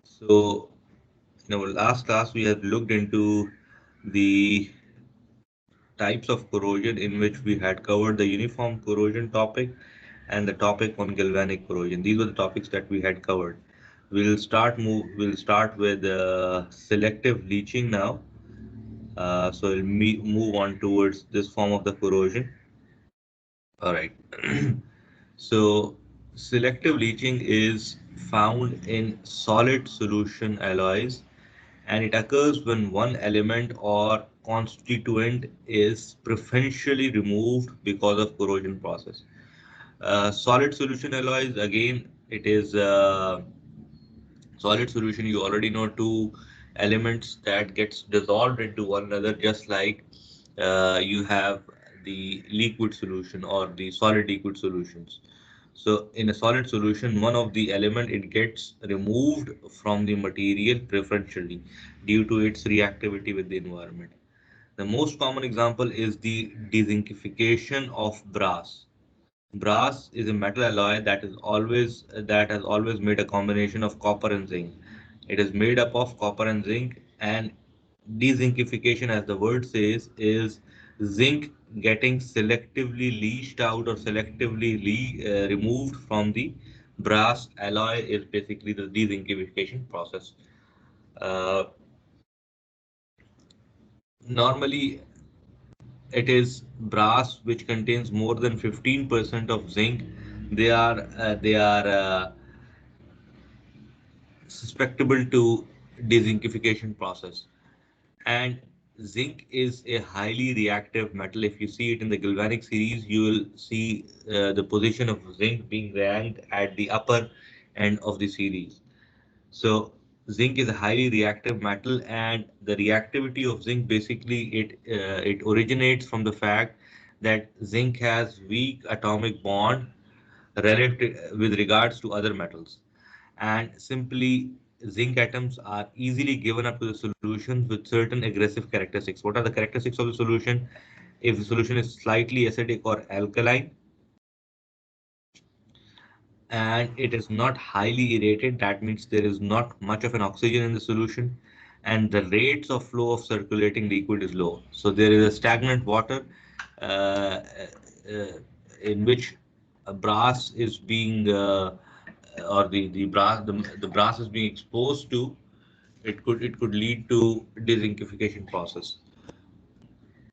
So in our last class, we have looked into the types of corrosion in which we had covered the uniform corrosion topic and the topic on galvanic corrosion. These were the topics that we had covered. We'll start with selective leaching now. So we'll move on towards this form of the corrosion. All right. So selective leaching is found in solid solution alloys, and it occurs when one element or constituent is preferentially removed because of corrosion process. Solid solution alloys, again, it is solid solution. You already know two elements that gets dissolved into one another, just like you have the liquid solution or the solid liquid solutions. So in a solid solution, one of the element it gets removed from the material preferentially due to its reactivity with the environment. The most common example is the dezincification of brass. Brass is a metal alloy that has always made a combination of copper and zinc. It is made up of copper and zinc, and dezincification, as the word says, is zinc getting selectively leached out or selectively removed from the brass alloy is basically the dezincification process. Uh, Normally, it is brass which contains more than 15% of zinc. They are susceptible to dezincification process. And zinc is a highly reactive metal. If you see it in the galvanic series, you will see the position of zinc being ranked at the upper end of the series. So zinc is a highly reactive metal, and the reactivity of zinc basically it originates from the fact that zinc has weak atomic bond relative with regards to other metals, and simply zinc atoms are easily given up to the solution with certain aggressive characteristics. What are the characteristics of the solution? If the solution is slightly acidic or alkaline and it is not highly aerated, that means there is not much of an oxygen in the solution, and the rates of flow of circulating liquid is low. So there is a stagnant water uh, uh, in which a brass is being or the brass is being exposed to. It could lead to dezincification process.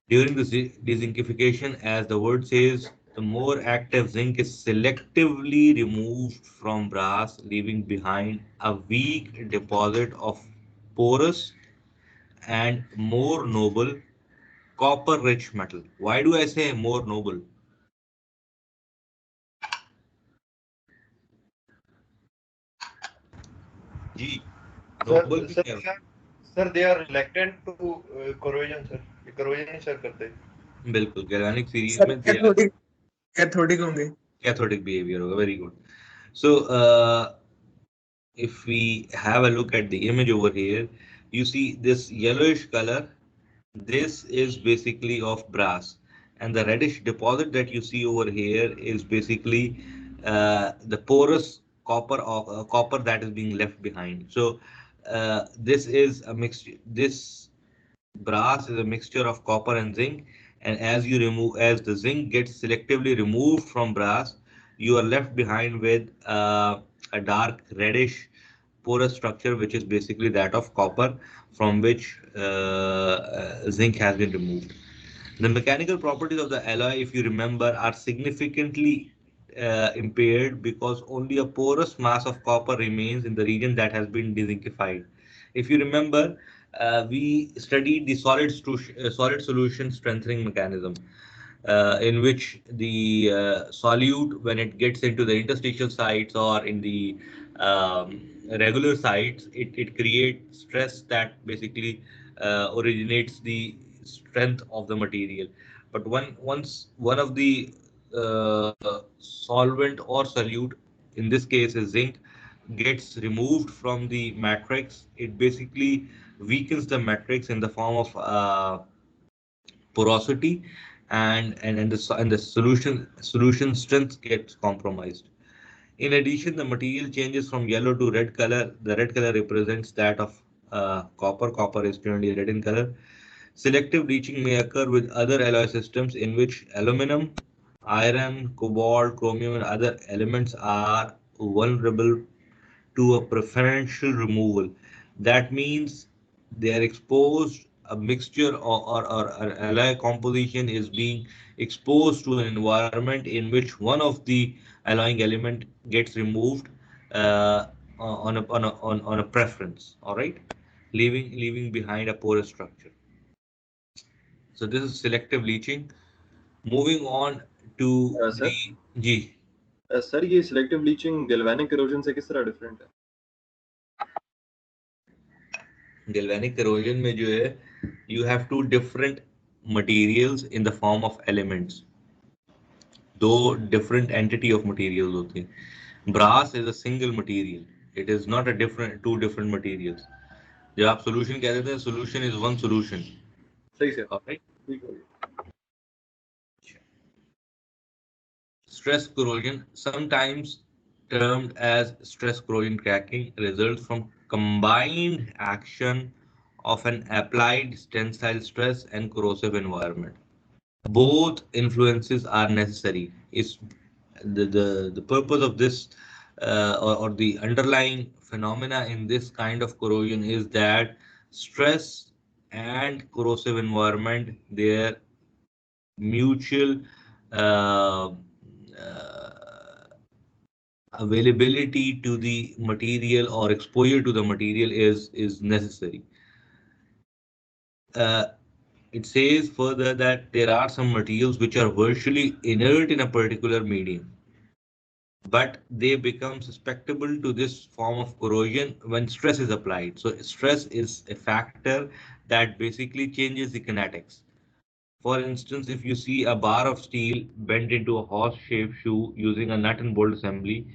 During the dezincification, as the word says, the more active zinc is selectively removed from brass, leaving behind a weak deposit of porous and more noble copper-rich metal. Why do I say more noble? जी, noble sir भी sir क्या they are sir they are reluctant to corrosion sir ये corrosion नहीं sir करते बिल्कुल galvanic series sir में they are cathodic होंगे। Cathodic behaviour होगा very good so if we have a look at the image over here, you see this yellowish color. This is basically of brass, and the reddish deposit that you see over here is basically the porous copper that is being left behind. So this is a mixture. This brass is a mixture of copper and zinc, and as the zinc gets selectively removed from brass, you are left behind with a dark reddish porous structure, which is basically that of copper, from which zinc has been removed. The mechanical properties of the alloy, if you remember, are significantly impaired because only a porous mass of copper remains in the region that has been dezincified. If you remember, we studied the solid solution strengthening mechanism, in which the solute, when it gets into the interstitial sites or in the regular sites, it creates stress that basically originates the strength of the material. But once one of the solvent or solute, in this case is zinc, gets removed from the matrix, it basically weakens the matrix in the form of porosity, and the solution strength gets compromised. In addition, the material changes from yellow to red color. The red color represents that of copper. Copper is generally red in color. Selective leaching may occur with other alloy systems in which aluminum, iron, cobalt, chromium, and other elements are vulnerable to a preferential removal. That means they are exposed, a mixture or alloy composition is being exposed to an environment in which one of the alloying element gets removed uh, on a preference, all right, leaving behind a porous structure. So this is selective leaching. Moving on to sir the G. Sir ये selective leaching galvanic corrosion से किस तरह different है? Galvanic corrosion में जो है, you have two different materials in the form of elements. दो different entity of materials होते हैं. Brass is a single material. It is not a different two different materials. जब आप solution कह देते हैं, solution is one solution. सही से Alright. ठीक हो गया. Stress corrosion, sometimes termed as stress corrosion cracking, results from combined action of an applied tensile stress and corrosive environment. Both influences are necessary. Is the purpose of this or the underlying phenomena in this kind of corrosion is that stress and corrosive environment, their mutual uh, availability to the material or exposure to the material is necessary. Uh, it says further that there are some materials which are virtually inert in a particular medium, but they become susceptible to this form of corrosion when stress is applied. So stress is a factor that basically changes the kinetics. For instance, if you see a bar of steel bent into a horse-shaped shoe using a nut and bolt assembly,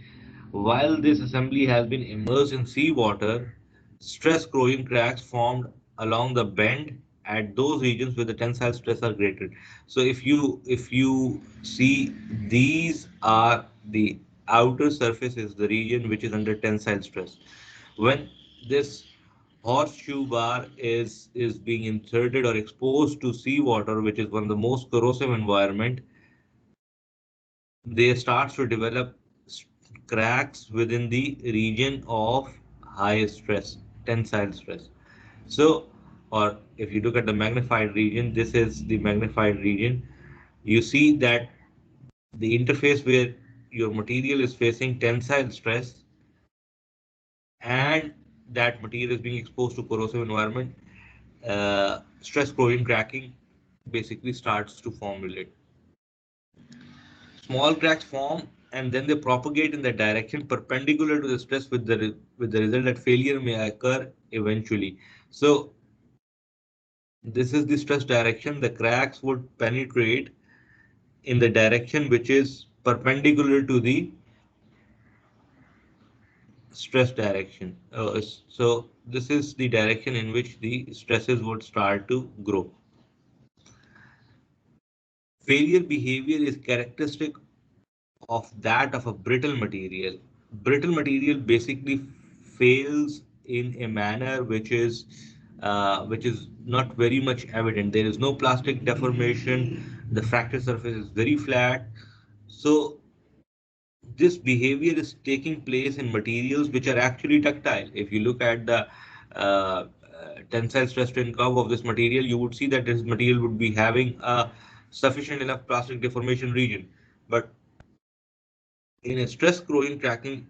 while this assembly has been immersed in seawater, stress corrosion cracks formed along the bend at those regions where the tensile stress are greater. So if you see, these are the outer surface is the region which is under tensile stress. When this horseshoe bar is being inserted or exposed to seawater, which is one of the most corrosive environment, they starts to develop cracks within the region of high stress, tensile stress. So, or if you look at the magnified region, this is the magnified region. You see that the interface where your material is facing tensile stress and that material is being exposed to corrosive environment, stress corrosion cracking basically starts to formulate. Small cracks form and then they propagate in the direction perpendicular to the stress with the result that failure may occur eventually. So this is the stress direction. The cracks would penetrate in the direction which is perpendicular to the stress direction. So this is the direction in which the stresses would start to grow. Failure behavior is characteristic of that of a brittle material. Brittle material basically fails in a manner which is not very much evident. There is no plastic deformation. The fracture surface is very flat. So this behavior is taking place in materials which are actually ductile. If you look at the tensile stress strain curve of this material, you would see that this material would be having a sufficient enough plastic deformation region. But in a stress corrosion cracking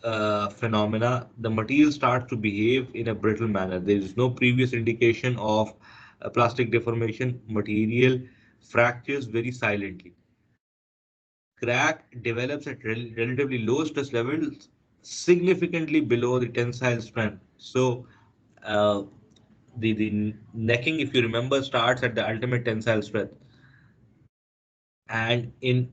phenomena, the material starts to behave in a brittle manner. There is no previous indication of plastic deformation. Material fractures very silently. Crack develops at relatively low stress levels, significantly below the tensile strength. So, uh, the necking, if you remember, starts at the ultimate tensile strength. And in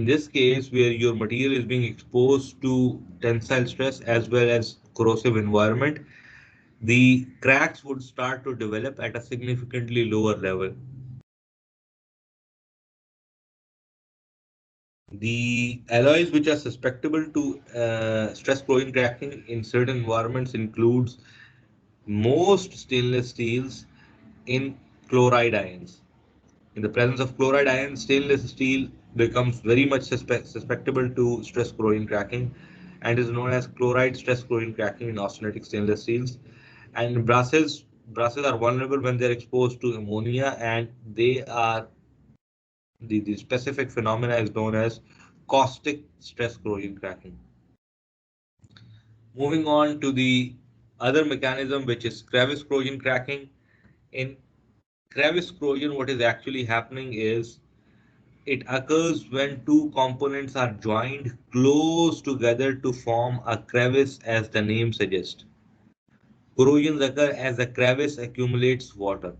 this case, where your material is being exposed to tensile stress as well as corrosive environment, the cracks would start to develop at a significantly lower level. The alloys which are susceptible to stress corrosion cracking in certain environments includes most stainless steels in chloride ions. In the presence of chloride ions, stainless steel becomes very much susceptible to stress corrosion cracking and is known as chloride stress corrosion cracking in austenitic stainless steels. And brasses are vulnerable when they're exposed to ammonia, and they are the specific phenomena is known as caustic stress corrosion cracking. Moving on to the other mechanism, which is crevice corrosion cracking. In crevice corrosion, what is actually happening is it occurs when two components are joined close together to form a crevice, as the name suggests. Corrosions occur as the crevice accumulates water.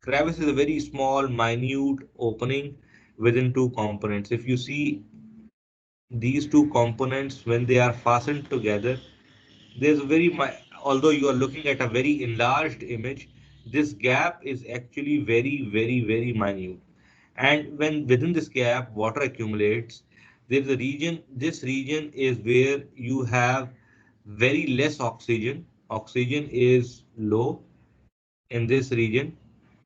Crevice is a very small, minute opening within two components. If you see these two components when they are fastened together, there's a although you are looking at a very enlarged image, this gap is actually very minute. And when within this gap water accumulates, there's a region, this region is where you have very less oxygen. Oxygen is low in this region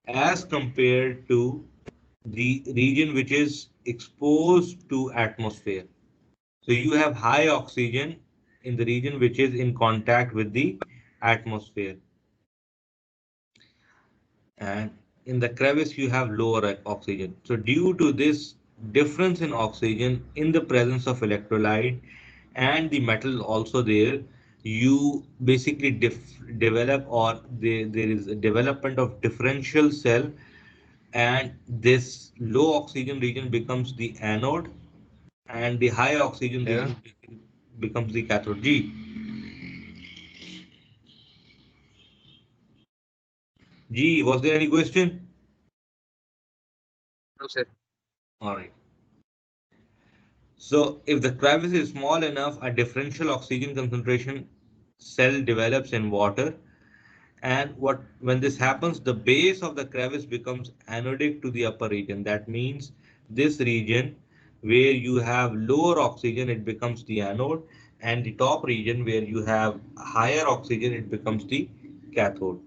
as compared to the region which is exposed to atmosphere. So you have high oxygen in the region which is in contact with the atmosphere. And in the crevice you have lower oxygen. So due to this difference in oxygen in the presence of electrolyte and the metal also there, you basically develop, or there is a development of differential cell, and this low oxygen region becomes the anode and the high oxygen Yeah. region becomes the cathode. G. G, was there any question? No, sir. All right. So if the crevice is small enough, a differential oxygen concentration cell develops in water. And when this happens, the base of the crevice becomes anodic to the upper region. That means this region where you have lower oxygen, it becomes the anode, and the top region where you have higher oxygen, it becomes the cathode.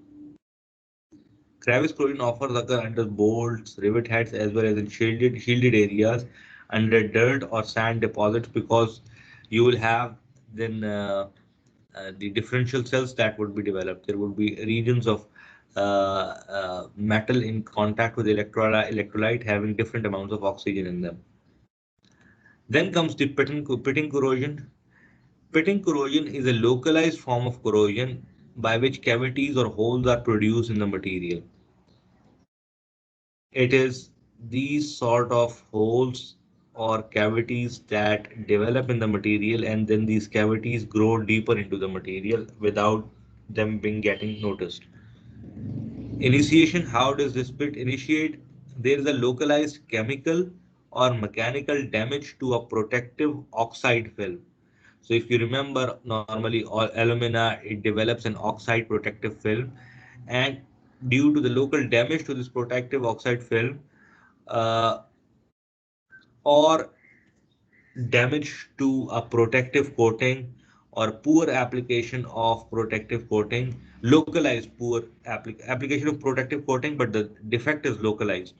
Crevice corrosion offers occur under bolts, rivet heads, as well as in shielded areas under dirt or sand deposits, because you will have then the differential cells that would be developed. There would be regions of metal in contact with electrolyte having different amounts of oxygen in them. Then comes the pitting corrosion. Pitting corrosion is a localized form of corrosion by which cavities or holes are produced in the material. It is these sort of holes or cavities that develop in the material, and then these cavities grow deeper into the material without them being getting noticed. Initiation, how does this bit initiate? There is a localized chemical or mechanical damage to a protective oxide film. So if you remember, normally all alumina, it develops an oxide protective film, and due to the local damage to this protective oxide film, uh, or damage to a protective coating, or poor application of protective coating, localized poor application of protective coating, but the defect is localized.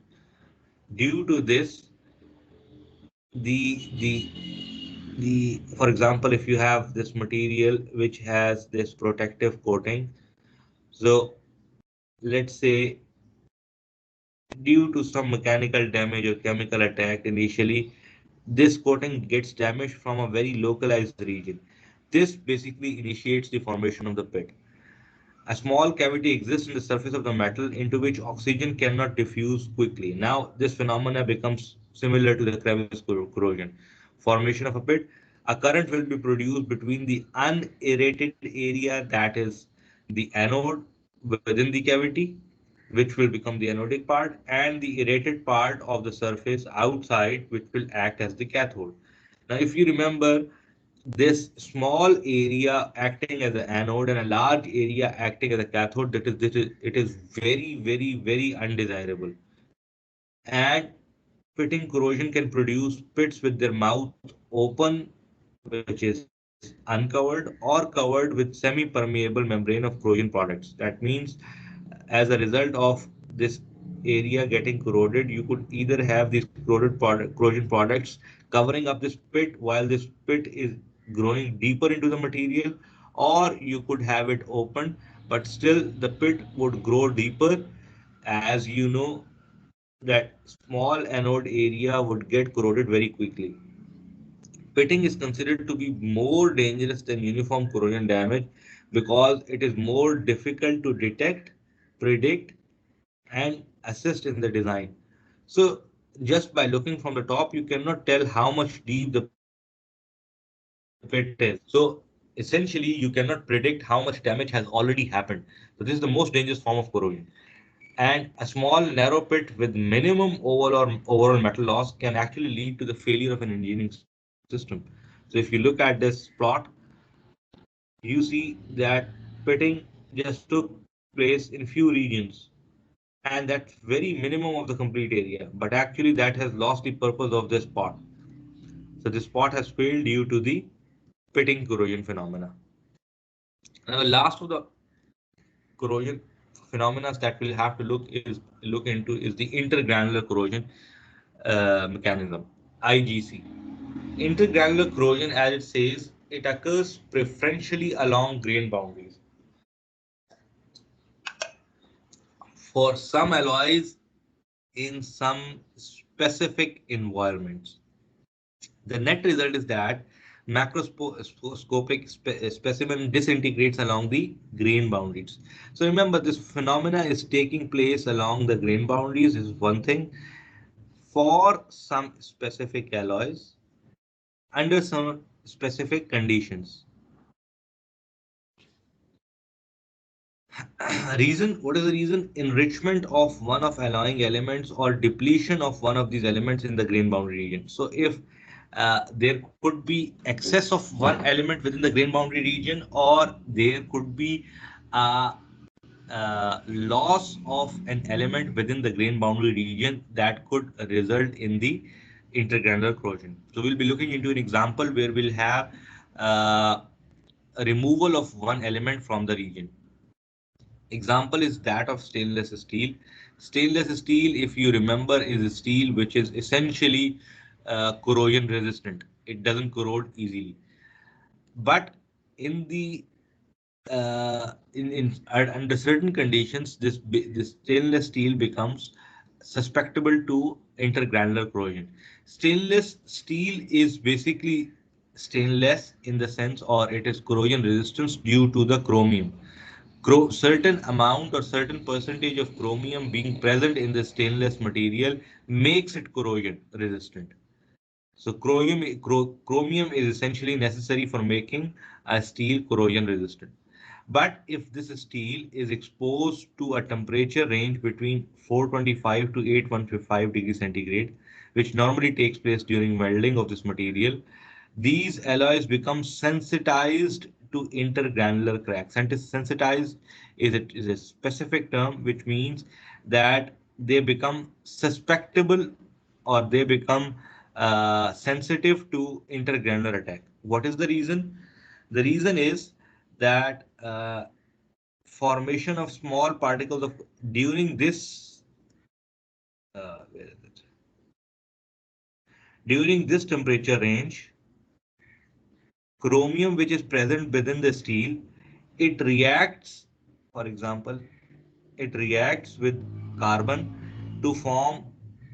Due to this, the for example, if you have this material which has this protective coating, so let's say due to some mechanical damage or chemical attack initially, this coating gets damaged from a very localized region. This basically initiates the formation of the pit. A small cavity exists in the surface of the metal into which oxygen cannot diffuse quickly. Now, this phenomena becomes similar to the crevice corrosion. Formation of a pit. A current will be produced between the unaerated area, that is the anode within the cavity, which will become the anodic part, and the aerated part of the surface outside, which will act as the cathode. Now, if you remember, this small area acting as an anode and a large area acting as a cathode, it is very undesirable. And pitting corrosion can produce pits with their mouth open, which is uncovered or covered with semi-permeable membrane of corrosion products. That means as a result of this area getting corroded, you could either have these corrosion products covering up this pit while this pit is growing deeper into the material, or you could have it open, but still the pit would grow deeper. As you know, that small anode area would get corroded very quickly. Pitting is considered to be more dangerous than uniform corrosion damage because it is more difficult to detect, predict, and assist in the design. So, just by looking from the top, you cannot tell how much deep the pit is. So, essentially, you cannot predict how much damage has already happened. So, this is the most dangerous form of corrosion. And a small narrow pit with minimum overall metal loss can actually lead to the failure of an engineering system. So if you look at this plot, you see that pitting just took place in few regions, and that's very minimum of the complete area, but actually that has lost the purpose of this spot. So this spot has failed due to the pitting corrosion phenomena. Now the last of the corrosion phenomena that we'll have to look into is the intergranular corrosion mechanism, IGC. Intergranular corrosion, as it says, it occurs preferentially along grain boundaries. For some alloys in some specific environments. The net result is that macroscopic specimen disintegrates along the grain boundaries. So remember, this phenomena is taking place along the grain boundaries is one thing. For some specific alloys, under some specific conditions. Reason, what is the reason? Enrichment of one of alloying elements or depletion of one of these elements in the grain boundary region. So if there could be excess of one element within the grain boundary region, or there could be loss of an element within the grain boundary region, that could result in the intergranular corrosion. So we'll be looking into an example where we'll have a removal of one element from the region. Example is that of stainless steel. Stainless steel, if you remember, is a steel which is essentially corrosion resistant. It doesn't corrode easily. But in the under certain conditions, this stainless steel becomes susceptible to intergranular corrosion. Stainless steel is basically stainless in the sense, or it is corrosion resistance due to the chromium. Certain amount or certain percentage of chromium being present in the stainless material makes it corrosion resistant. So chromium is essentially necessary for making a steel corrosion resistant. But if this steel is exposed to a temperature range between 425 to 815 degrees centigrade, which normally takes place during welding of this material, these alloys become sensitized to intergranular cracks. And sensitized is a specific term which means that they become susceptible, or they become sensitive to intergranular attack. What is the reason? The reason is that formation of small particles of during this where is it? During this temperature range, chromium which is present within the steel, it reacts, for example, it reacts with carbon to form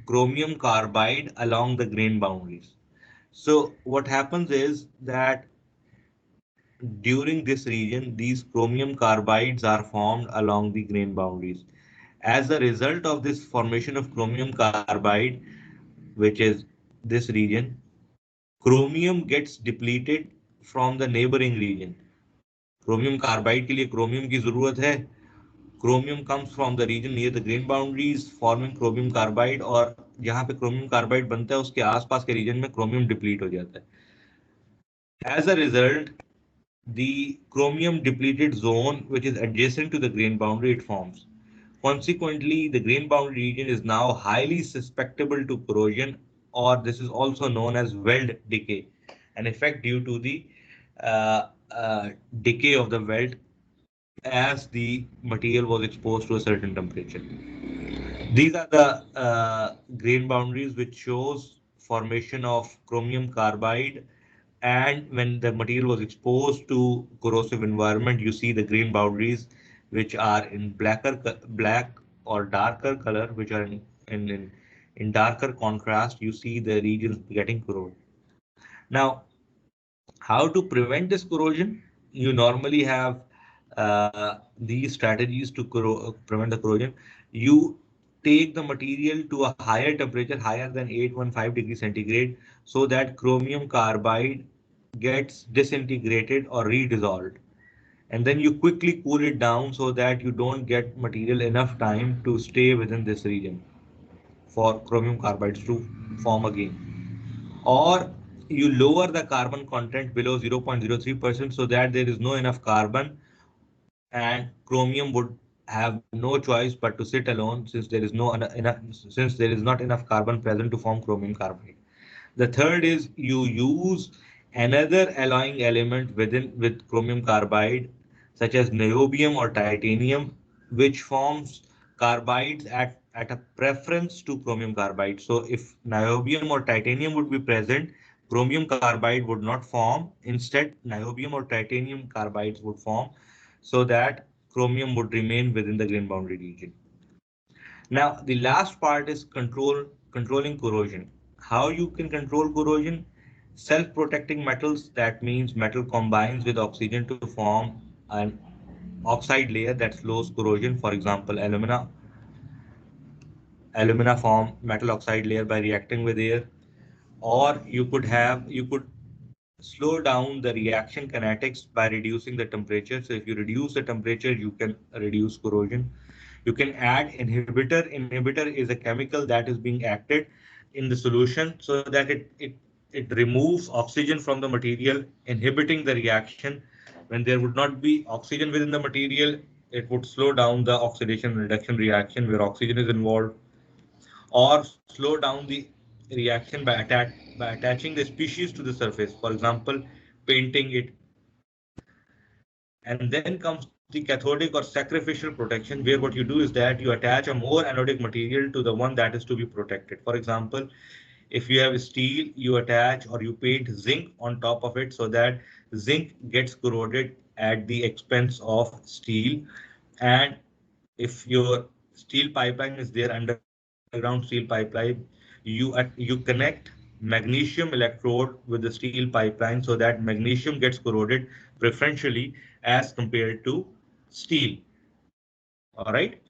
chromium carbide along the grain boundaries. So what happens is that during this region, these chromium carbides are formed along the grain boundaries. As a result of this formation of chromium carbide, which is this region, chromium gets depleted from the neighboring region. Chromium carbide के लिए chromium की जरूरत है. Chromium comes from the region near the grain boundaries, forming chromium carbide, और जहाँ पे chromium carbide बनता है उसके आसपास के region में chromium deplete हो जाता है. As a result, the chromium depleted zone, which is adjacent to the grain boundary, it forms. Consequently, the grain boundary region is now highly susceptible to corrosion, or this is also known as weld decay, an effect due to the uh, decay of the weld as the material was exposed to a certain temperature. These are the grain boundaries which shows formation of chromium carbide, and when the material was exposed to corrosive environment, you see the grain boundaries which are in black or darker color, which are in darker contrast, you see the regions getting corroded. Now, how to prevent this corrosion? You normally have these strategies to prevent the corrosion. You take the material to a higher temperature, higher than 815 degrees centigrade, so that chromium carbide gets disintegrated or redissolved. And then you quickly cool it down so that you don't get material enough time to stay within this region for chromium carbides to form again, or you lower the carbon content below 0.03% so that there is no enough carbon, and chromium would have no choice but to sit alone since there is not enough carbon present to form chromium carbide. The third is you use another alloying element with chromium carbide, such as niobium or titanium, which forms carbides at a preference to chromium carbide. So if niobium or titanium would be present, chromium carbide would not form. Instead, niobium or titanium carbides would form so that chromium would remain within the grain boundary region. Now, the last part is controlling corrosion. How you can control corrosion? Self-protecting metals, that means metal combines with oxygen to form an oxide layer that slows corrosion. For example, alumina form metal oxide layer by reacting with air, or you could slow down the reaction kinetics by reducing the temperature. So if you reduce the temperature, you can reduce corrosion. You can add inhibitor. Inhibitor is a chemical that is being acted in the solution so that it removes oxygen from the material, inhibiting the reaction. When there would not be oxygen within the material, it would slow down the oxidation reduction reaction where oxygen is involved, or slow down the reaction by attaching the species to the surface, for example, painting it. And then comes the cathodic or sacrificial protection, where what you do is that you attach a more anodic material to the one that is to be protected. For example, if you have steel, you attach or you paint zinc on top of it so that zinc gets corroded at the expense of steel. And if your steel pipeline is there, underground steel pipeline, you connect magnesium electrode with the steel pipeline so that magnesium gets corroded preferentially as compared to steel. All right.